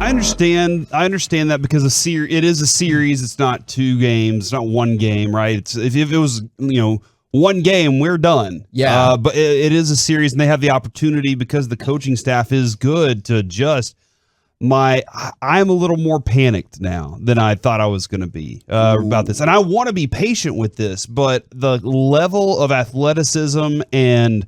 I understand that because it is a series. It's not 2 games. It's not 1 game, right? If it was, 1 game, we're done. Yeah. But it is a series, and they have the opportunity because the coaching staff is good to adjust. I'm a little more panicked now than I thought I was going to be about this. And I want to be patient with this, but the level of athleticism and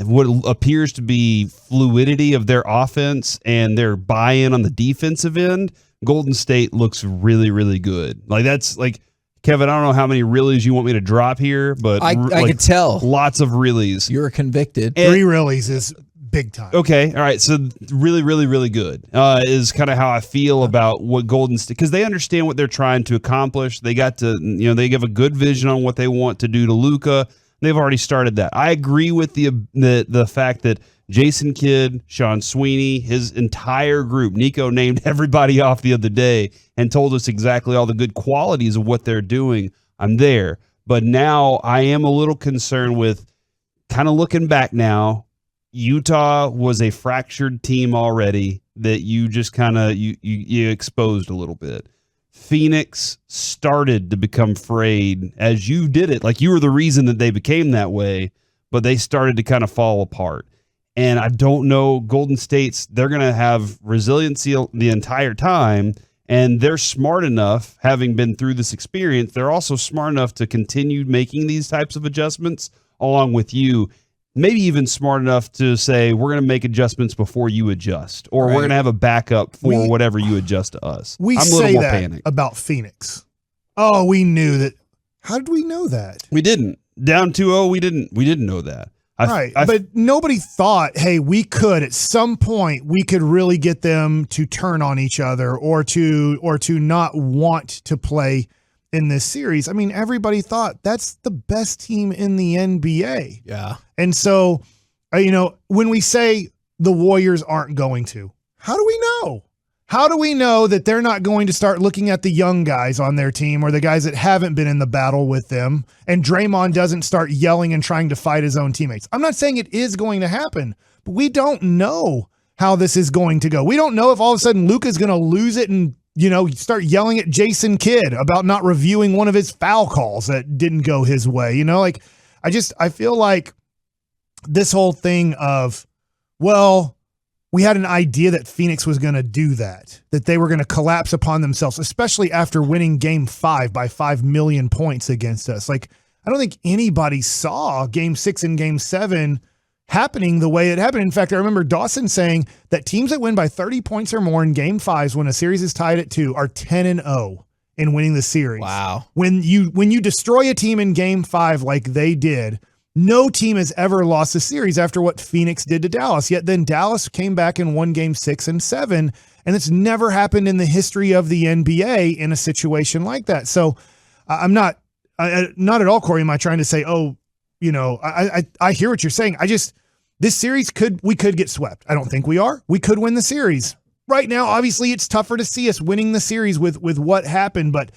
what appears to be fluidity of their offense and their buy-in on the defensive end, Golden State looks really, really good. Kevin, I don't know how many reallys you want me to drop here, but I could tell. Lots of reallys. You're convicted. 3 reallys is big time. Okay, all right. So really, really, really good is kind of how I feel about what Golden State, because they understand what they're trying to accomplish. They got to, they give a good vision on what they want to do to Luka. They've already started that. I agree with the fact that Jason Kidd, Sean Sweeney, his entire group, Nico named everybody off the other day and told us exactly all the good qualities of what they're doing. I'm there. But now I am a little concerned with kind of looking back now. Utah was a fractured team already that you just kind of you exposed a little bit. Phoenix started to become frayed as you did it. Like you were the reason that they became that way, but they started to kind of fall apart. And I don't know, Golden State's, they're going to have resiliency the entire time, and they're smart enough, having been through this experience, they're also smart enough to continue making these types of adjustments along with you. Maybe even smart enough to say, we're going to make adjustments before you adjust, or we're going to have a backup for whatever you adjust to us. I'm a little more panicked about Phoenix. Oh, we knew that. How did we know that? We didn't. Down 2-0, we didn't know that. But nobody thought, hey, we could at some point we could really get them to turn on each other or to not want to play in this series. I mean, everybody thought that's the best team in the NBA. Yeah. And so, when we say the Warriors aren't going to, how do we know? How do we know that they're not going to start looking at the young guys on their team or the guys that haven't been in the battle with them, and Draymond doesn't start yelling and trying to fight his own teammates? I'm not saying it is going to happen, but we don't know how this is going to go. We don't know if all of a sudden Luka's going to lose it and start yelling at Jason Kidd about not reviewing one of his foul calls that didn't go his way. I feel like this whole thing of, we had an idea that Phoenix was going to do that they were going to collapse upon themselves, especially after winning Game 5 by 5 million points against us. I don't think anybody saw Game 6 and Game 7 happening the way it happened. In fact, I remember Dawson saying that teams that win by 30 points or more in Game 5s when a series is tied at 2 are 10-0 in winning the series. Wow. When you destroy a team in Game 5 like they did, no team has ever lost a series after what Phoenix did to Dallas. Yet then Dallas came back and won Game 6 and 7, and it's never happened in the history of the NBA in a situation like that. So I'm not at all, Corey, am I trying to say, I hear what you're saying. This series we could get swept. I don't think we are. We could win the series. Right now, obviously, it's tougher to see us winning the series with what happened, but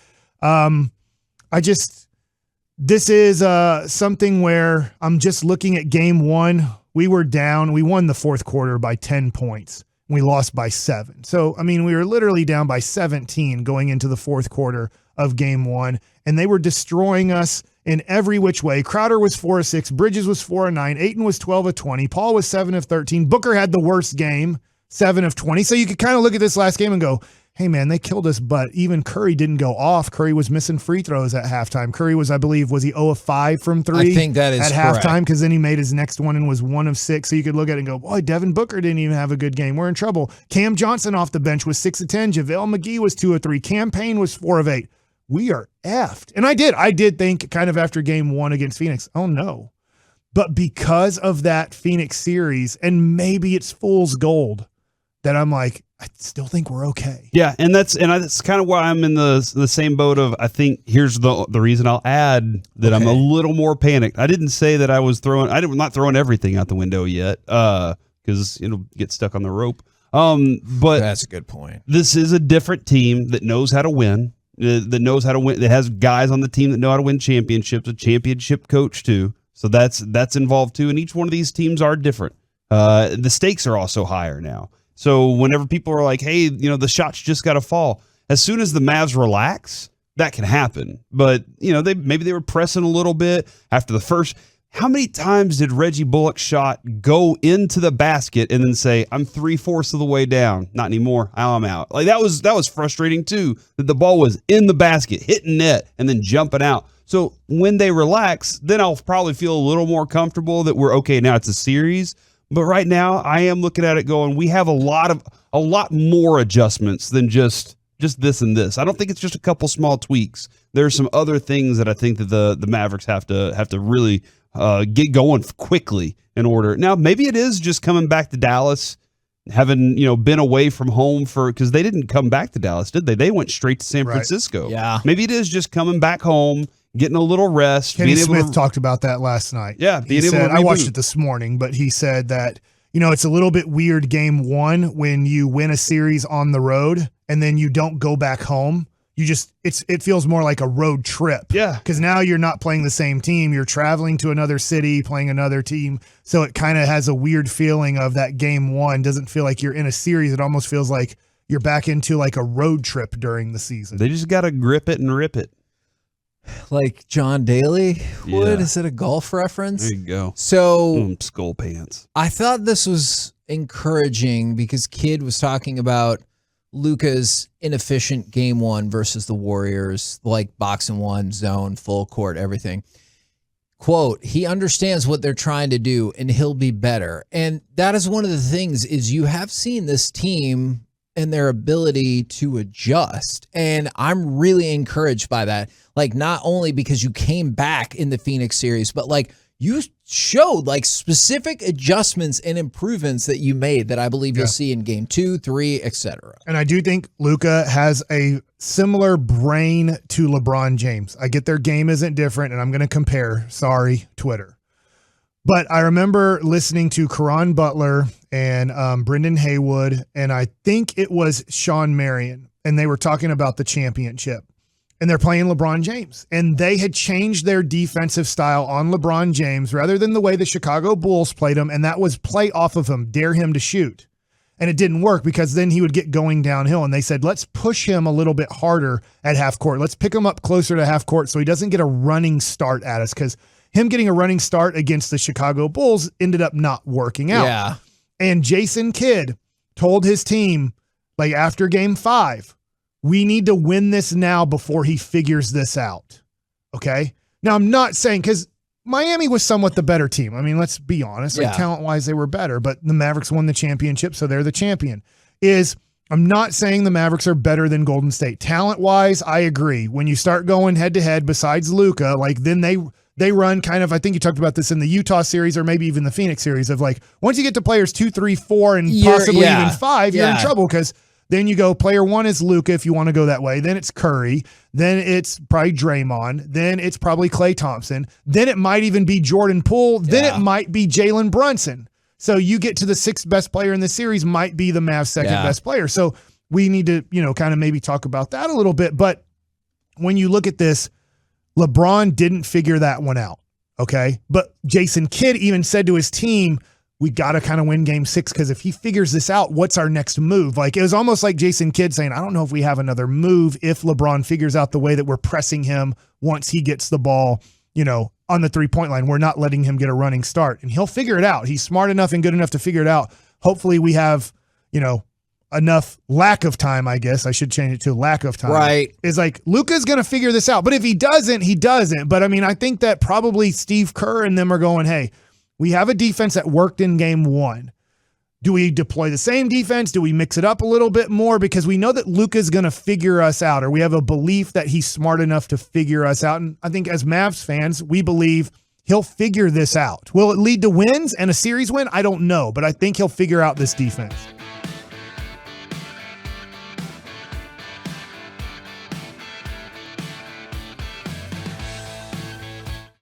this is something where I'm just looking at Game 1. We were down. We won the fourth quarter by 10 points. We lost by 7. So, we were literally down by 17 going into the fourth quarter of Game 1, and they were destroying us in every which way. Crowder was 4 of 6. Bridges was 4 of 9. Ayton was 12 of 20. Paul was 7 of 13. Booker had the worst game, 7 of 20. So you could kind of look at this last game and go, hey, man, they killed us, but even Curry didn't go off. Curry was missing free throws at halftime. Curry was, I believe, was he 0 of 5 from 3? I think that is at correct. halftime, because then he made his next one and was 1 of 6. So you could look at it and go, boy, Devin Booker didn't even have a good game. We're in trouble. Cam Johnson off the bench was 6 of 10. JaVale McGee was 2 of 3. Cam Payne was 4 of 8. We are effed. And I did think kind of after Game 1 against Phoenix, oh no. But because of that Phoenix series, and maybe it's fool's gold, that I'm like, I still think we're okay. Yeah, and that's kind of why I'm in the same boat of, I think here's the reason I'll add that I'm a little more panicked. I didn't say that I'm not throwing everything out the window yet, because it'll get stuck on the rope. But that's a good point. This is a different team that knows how to win, that knows how to win, that has guys on the team that know how to win championships, a championship coach too. So that's involved too. And each one of these teams are different. The stakes are also higher now. So whenever people are like, hey, the shots just got to fall, as soon as the Mavs relax, that can happen. But, maybe they were pressing a little bit after the first. How many times did Reggie Bullock's shot go into the basket and then say, I'm 3/4 of the way down? Not anymore. I'm out. Like that was frustrating too, that the ball was in the basket, hitting net, and then jumping out. So when they relax, then I'll probably feel a little more comfortable that we're okay. Now it's a series. But right now I am looking at it going, we have a lot more adjustments than just this and this. I don't think it's just a couple small tweaks. There's some other things that I think that the Mavericks have to really get going quickly in order. Now, maybe it is just coming back to Dallas, having, been away from home because they didn't come back to Dallas, did they? They went straight to San Francisco. Yeah. Maybe it is just coming back home, getting a little rest. Kenny Smith talked about that last night. Yeah. He said, I watched it this morning, but he said that, it's a little bit weird game one when you win a series on the road and then you don't go back home. It feels more like a road trip. Yeah. Because now you're not playing the same team. You're traveling to another city, playing another team. So it kind of has a weird feeling of that game one. Doesn't feel like you're in a series. It almost feels like you're back into like a road trip during the season. They just got to grip it and rip it. Like John Daly would? Yeah. Is it a golf reference? There you go. So skull pants. I thought this was encouraging because Kidd was talking about Luka's inefficient game one versus the Warriors, like box and one, zone, full court, everything. Quote, he understands what they're trying to do and he'll be better. And that is one of the things is you have seen this team and their ability to adjust. And I'm really encouraged by that. Like, not only because you came back in the Phoenix series, but like you showed like specific adjustments and improvements that you made that I believe you'll see in game 2, 3, etc. And I do think Luka has a similar brain to LeBron James. I get their game isn't different, and I'm going to compare. Sorry, Twitter. But I remember listening to Caron Butler and Brendan Haywood, and I think it was Sean Marion, and they were talking about the championship. And they're playing LeBron James. And they had changed their defensive style on LeBron James rather than the way the Chicago Bulls played him, and that was play off of him, dare him to shoot. And it didn't work because then he would get going downhill. And they said, let's push him a little bit harder at half court. Let's pick him up closer to half court so he doesn't get a running start at us, because him getting a running start against the Chicago Bulls ended up not working out. Yeah. And Jason Kidd told his team, like after game 5, we need to win this now before he figures this out. Okay? Now, I'm not saying, because Miami was somewhat the better team. I mean, let's be honest. Like, talent-wise, they were better, but the Mavericks won the championship, so they're the champion. I'm not saying the Mavericks are better than Golden State. Talent-wise, I agree. When you start going head-to-head, besides Luka, like, then they run kind of, I think you talked about this in the Utah series or maybe even the Phoenix series of like, once you get to players 2, 3, 4, and possibly even 5, you're in trouble, because then you go player 1 is Luka if you want to go that way. Then it's Curry. Then it's probably Draymond. Then it's probably Klay Thompson. Then it might even be Jordan Poole. Then it might be Jalen Brunson. So you get to the 6th best player in the series might be the Mavs' 2nd best player. So we need to, kind of maybe talk about that a little bit. But when you look at this, LeBron didn't figure that one out. Okay. But Jason Kidd even said to his team, we got to kind of win game 6, because if he figures this out, what's our next move? Like, it was almost like Jason Kidd saying, I don't know if we have another move if LeBron figures out the way that we're pressing him once he gets the ball, on the 3-point line. We're not letting him get a running start, and he'll figure it out. He's smart enough and good enough to figure it out. Hopefully we have, enough lack of time, I guess. I should change it to lack of time. Right. Is like, Luka's going to figure this out. But if he doesn't, he doesn't. But I mean, I think that probably Steve Kerr and them are going, hey, we have a defense that worked in game 1. Do we deploy the same defense? Do we mix it up a little bit more? Because we know that Luka's going to figure us out, or we have a belief that he's smart enough to figure us out. And I think as Mavs fans, we believe he'll figure this out. Will it lead to wins and a series win? I don't know, but I think he'll figure out this defense.